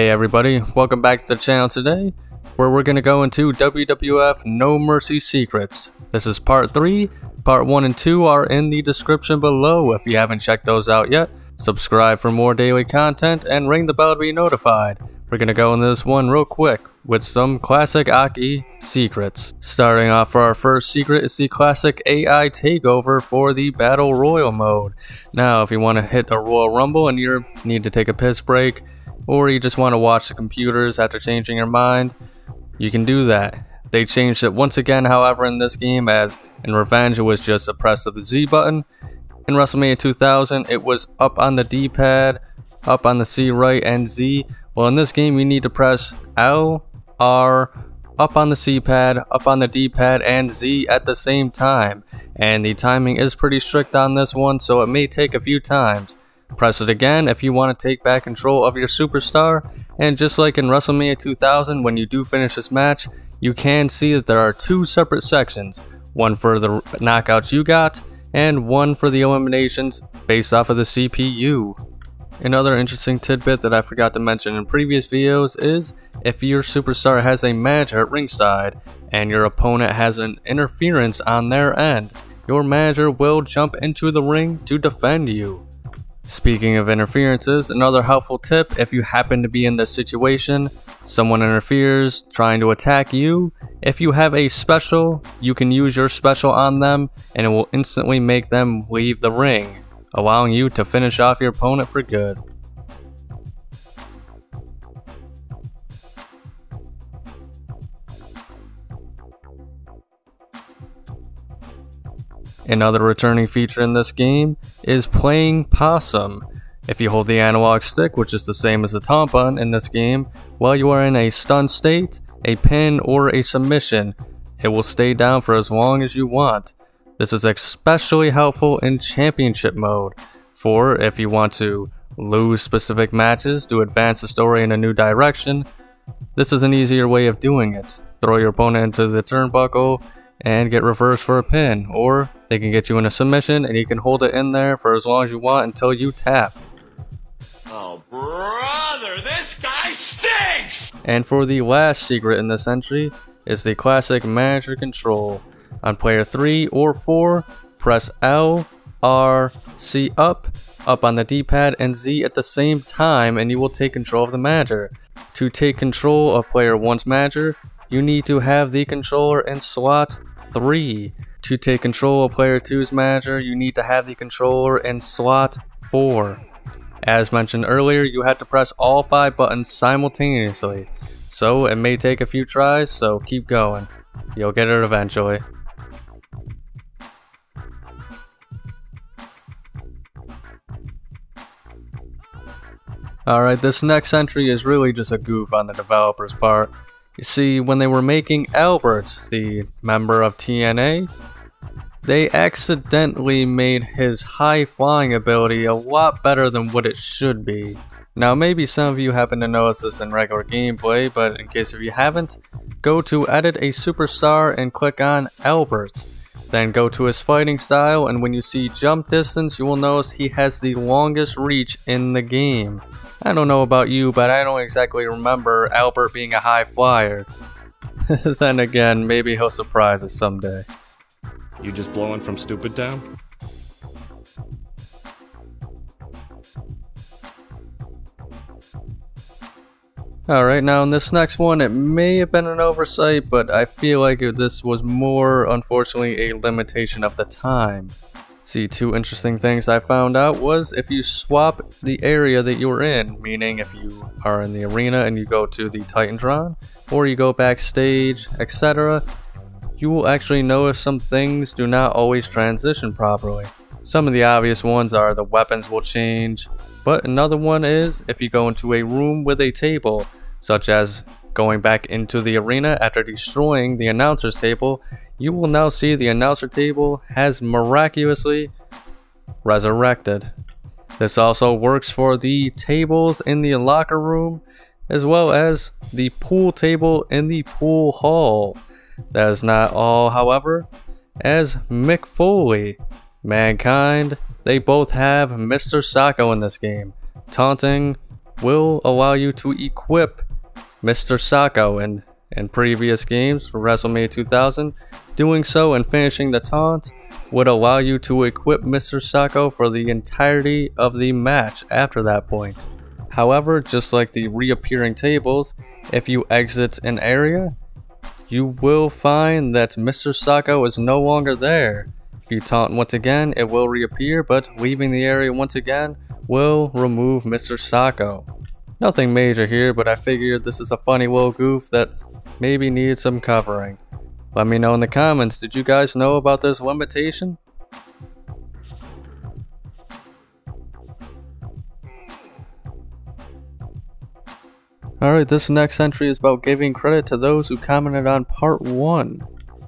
Hey everybody, welcome back to the channel today, where we're going to go into WWF No Mercy Secrets. This is part 3, part 1 and 2 are in the description below if you haven't checked those out yet. Subscribe for more daily content and ring the bell to be notified. We're going to go into this one real quick with some classic Aki secrets. Starting off for our first secret is the classic AI takeover for the Battle Royal mode. Now if you want to hit a Royal Rumble and you need to take a piss break, or you just want to watch the computers after changing your mind, you can do that. They changed it once again, however, in this game, as in Revenge it was just a press of the Z button. In WrestleMania 2000 it was up on the D-pad, up on the C right and Z. Well, in this game you need to press L, R, up on the C-pad, up on the D-pad and Z at the same time. And the timing is pretty strict on this one, so it may take a few times. Press it again if you want to take back control of your superstar, and just like in WrestleMania 2000, when you do finish this match, you can see that there are two separate sections, one for the knockouts you got, and one for the eliminations based off of the CPU. Another interesting tidbit that I forgot to mention in previous videos is if your superstar has a manager at ringside, and your opponent has an interference on their end, your manager will jump into the ring to defend you. Speaking of interferences, another helpful tip: if you happen to be in this situation, someone interferes trying to attack you, if you have a special, you can use your special on them and it will instantly make them leave the ring, allowing you to finish off your opponent for good. Another returning feature in this game is playing possum. If you hold the analog stick, which is the same as the tampon in this game, while you are in a stun state, a pin, or a submission, it will stay down for as long as you want. This is especially helpful in championship mode, for if you want to lose specific matches to advance the story in a new direction, this is an easier way of doing it. Throw your opponent into the turnbuckle and get reversed for a pin, or they can get you in a submission and you can hold it in there for as long as you want until you tap. Oh brother, this guy stinks! And for the last secret in this entry is the classic manager control. On player 3 or 4, press L, R, C up on the D-pad and Z at the same time and you will take control of the manager. To take control of player 1's manager, you need to have the controller in slot 3. To take control of player 2's manager, you need to have the controller in slot 4. As mentioned earlier, you have to press all 5 buttons simultaneously, so it may take a few tries, so keep going. You'll get it eventually. Alright, this next entry is really just a goof on the developer's part. You see, when they were making Albert, the member of TNA, they accidentally made his high flying ability a lot better than what it should be. Now maybe some of you happen to notice this in regular gameplay, but in case if you haven't, go to edit a superstar and click on Albert. Then go to his fighting style, and when you see jump distance, you will notice he has the longest reach in the game. I don't know about you, but I don't exactly remember Albert being a high flyer. Then again, maybe he'll surprise us someday. You just blowing from Stupid Town? Alright, now in this next one, it may have been an oversight, but I feel like this was more, unfortunately, a limitation of the time. See, two interesting things I found out was if you swap the area that you're in, meaning if you are in the arena and you go to the Titantron, or you go backstage, etc., you will actually notice some things do not always transition properly. Some of the obvious ones are the weapons will change, but another one is if you go into a room with a table, such as going back into the arena after destroying the announcer's table, you will now see the announcer table has miraculously resurrected. This also works for the tables in the locker room, as well as the pool table in the pool hall. That is not all, however, as Mick Foley, Mankind, they both have Mr. Sacco in this game, taunting will allow you to equip Mr. Sacco in previous games for WrestleMania 2000. Doing so and finishing the taunt would allow you to equip Mr. Sacco for the entirety of the match after that point. However, just like the reappearing tables, if you exit an area, you will find that Mr. Sacco is no longer there. If you taunt once again, it will reappear, but leaving the area once again will remove Mr. Sacco. Nothing major here, but I figured this is a funny little goof that maybe needs some covering. Let me know in the comments, did you guys know about this limitation? Alright, this next entry is about giving credit to those who commented on part 1.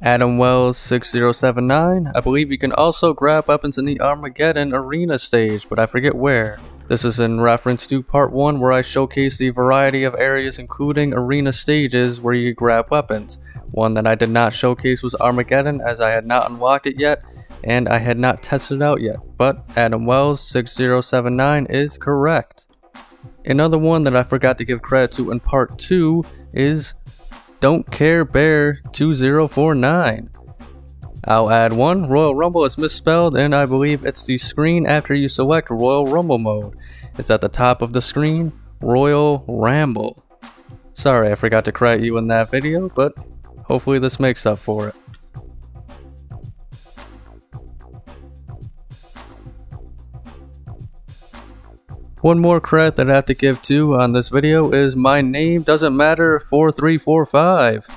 Adam Wells 6079, I believe you can also grab weapons in the Armageddon arena stage, but I forget where. This is in reference to part 1 where I showcased the variety of areas including arena stages where you grab weapons. One that I did not showcase was Armageddon, as I had not unlocked it yet and I had not tested it out yet, but Adam Wells 6079 is correct. Another one that I forgot to give credit to in part 2 is Don't Care Bear 2049. I'll add one. Royal Rumble is misspelled, and I believe it's the screen after you select Royal Rumble mode. It's at the top of the screen, Royal Ramble. Sorry I forgot to credit you in that video, but hopefully this makes up for it. One more credit that I have to give to on this video is My Name Doesn't Matter 4345.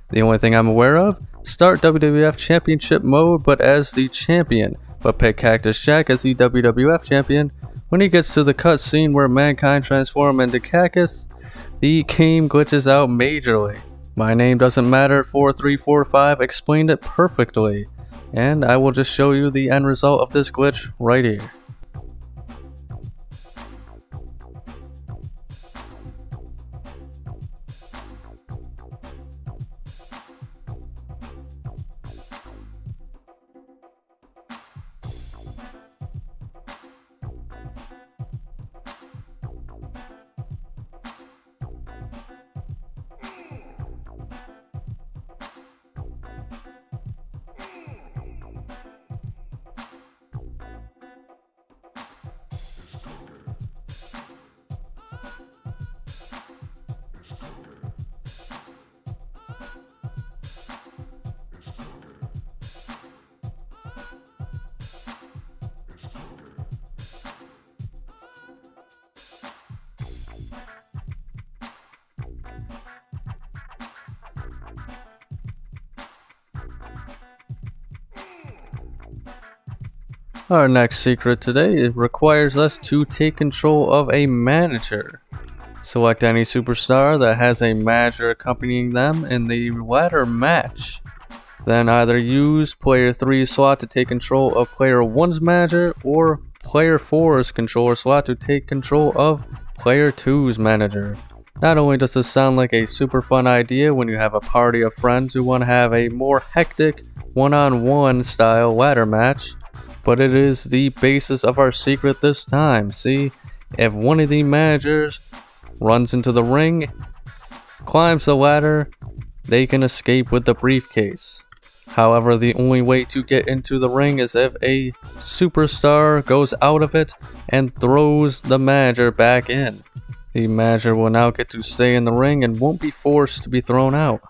The only thing I'm aware of, start WWF Championship mode but as the champion, but pick Cactus Jack as the WWF champion. When he gets to the cutscene where Mankind transforms into Cactus, the game glitches out majorly. My Name Doesn't Matter 4345 explained it perfectly, and I will just show you the end result of this glitch right here. Our next secret today requires us to take control of a manager. Select any superstar that has a manager accompanying them in the ladder match. Then either use player 3's slot to take control of player 1's manager or player 4's controller slot to take control of player 2's manager. Not only does this sound like a super fun idea when you have a party of friends who want to have a more hectic one-on-one style ladder match, but it is the basis of our secret this time. See, if one of the managers runs into the ring, climbs the ladder, they can escape with the briefcase. However, the only way to get into the ring is if a superstar goes out of it and throws the manager back in. The manager will now get to stay in the ring and won't be forced to be thrown out.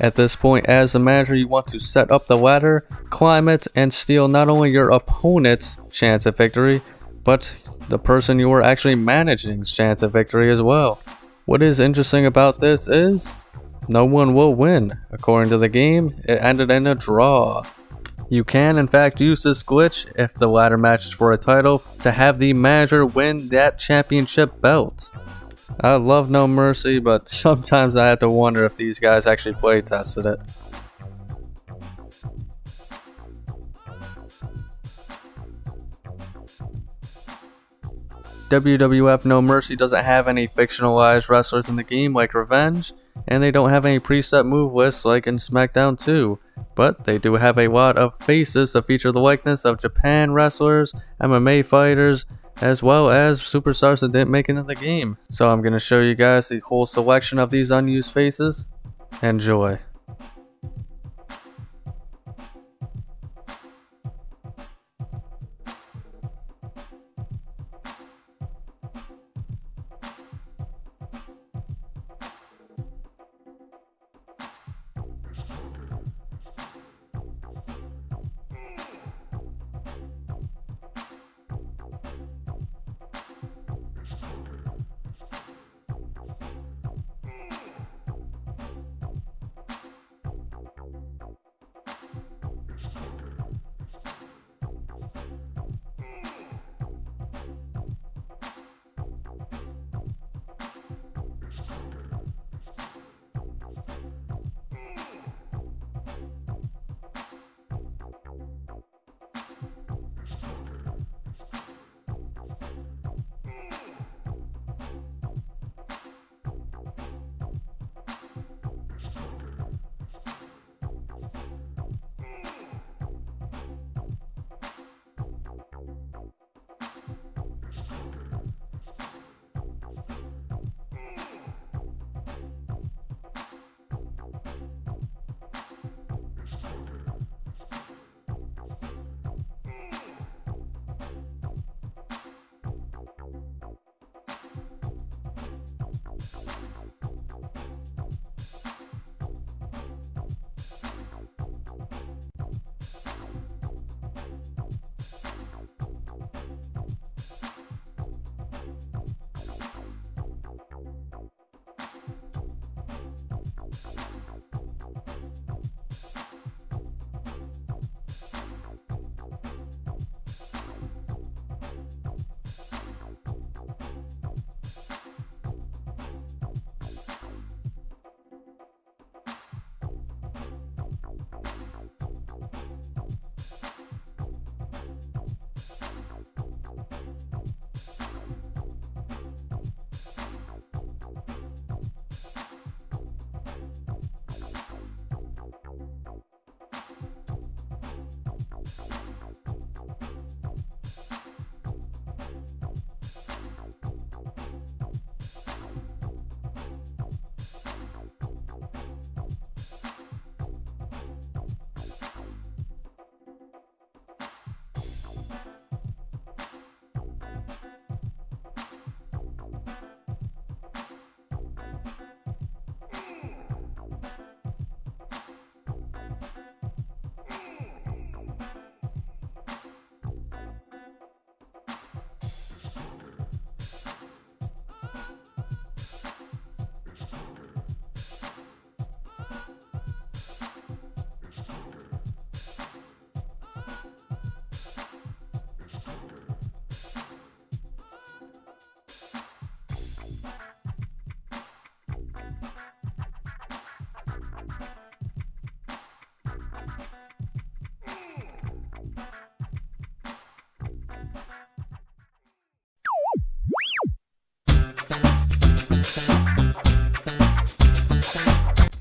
At this point, as the manager, you want to set up the ladder, climb it, and steal not only your opponent's chance at victory, but the person you are actually managing's chance at victory as well. What is interesting about this is no one will win. According to the game, it ended in a draw. You can in fact use this glitch if the ladder match is for a title to have the manager win that championship belt. I love No Mercy, but sometimes I have to wonder if these guys actually play tested it. WWF No Mercy doesn't have any fictionalized wrestlers in the game like Revenge, and they don't have any preset move lists like in Smackdown 2, but they do have a lot of faces that feature the likeness of Japan wrestlers, MMA fighters, as well as superstars that didn't make it into the game. So I'm going to show you guys the whole selection of these unused faces. Enjoy.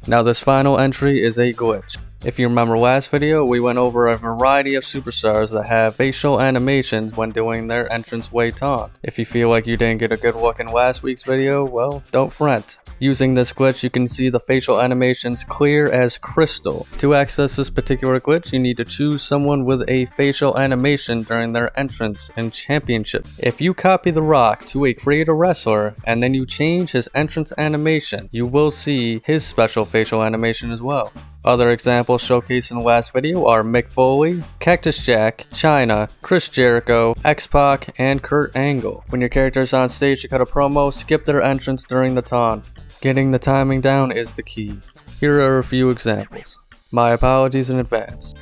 Now this final entry is a glitch. If you remember last video, we went over a variety of superstars that have facial animations when doing their entranceway taunt. If you feel like you didn't get a good look in last week's video, well, don't fret. Using this glitch, you can see the facial animations clear as crystal. To access this particular glitch, you need to choose someone with a facial animation during their entrance in Championship. If you copy The Rock to a creator wrestler, and then you change his entrance animation, you will see his special facial animation as well. Other examples showcased in the last video are Mick Foley, Cactus Jack, Chyna, Chris Jericho, X-Pac, and Kurt Angle. When your character is on stage to cut a promo, skip their entrance during the taunt. Getting the timing down is the key. Here are a few examples. My apologies in advance.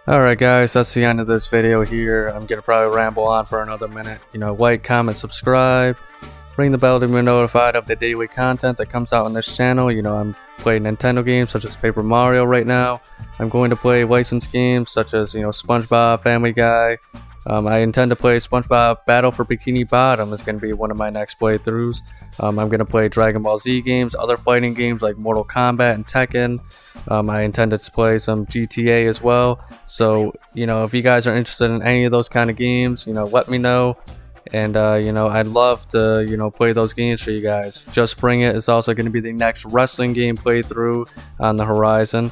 Alright guys, that's the end of this video here. I'm gonna probably ramble on for another minute. Like, comment, subscribe, ring the bell to be notified of the daily content that comes out on this channel. I'm playing Nintendo games such as Paper Mario right now. I'm going to play licensed games such as, SpongeBob, Family Guy. I intend to play SpongeBob Battle for Bikini Bottom. It's going to be one of my next playthroughs. I'm going to play Dragon Ball Z games, other fighting games like Mortal Kombat and Tekken. I intend to play some GTA as well. So, if you guys are interested in any of those kind of games, let me know. And, I'd love to, play those games for you guys. Just Bring It is also going to be the next wrestling game playthrough on the horizon.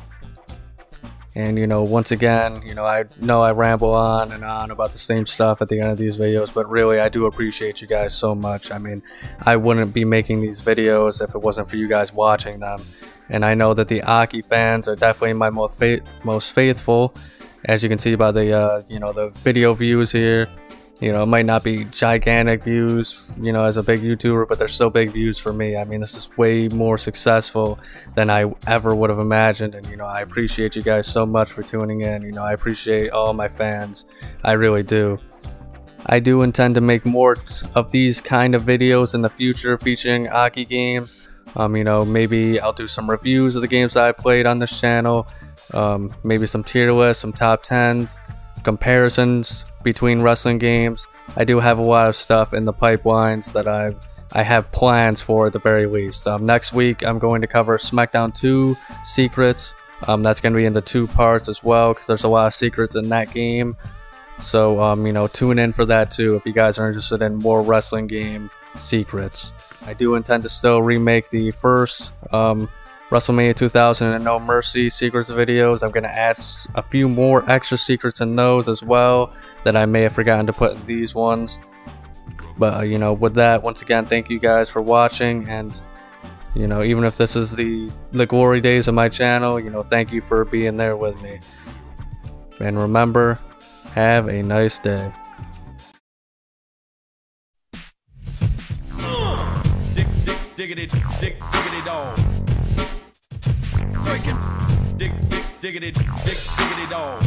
And, once again, I know I ramble on and on about the same stuff at the end of these videos, but really, I do appreciate you guys so much. I mean, I wouldn't be making these videos if it wasn't for you guys watching them. And I know that the Aki fans are definitely my most faithful, as you can see by the, the video views here. It might not be gigantic views, as a big YouTuber, but they're still big views for me. I mean, this is way more successful than I ever would have imagined. And, I appreciate you guys so much for tuning in. I appreciate all my fans. I really do. I do intend to make more of these kind of videos in the future featuring Aki games. Maybe I'll do some reviews of the games that I played on this channel. Maybe some tier lists, some top 10s, comparisons between wrestling games. I do have a lot of stuff in the pipelines that I have plans for at the very least. Next week I'm going to cover Smackdown 2 secrets. That's going to be into 2 parts as well because there's a lot of secrets in that game. So tune in for that too if you guys are interested in more wrestling game secrets. I do intend to still remake the first WrestleMania 2000 and No Mercy secrets videos. I'm going to add a few more extra secrets in those as well that I may have forgotten to put in these ones. But, with that, once again, thank you guys for watching. And, even if this is the glory days of my channel, thank you for being there with me. And remember, have a nice day. Diggity dog. Breaking, diggity dog.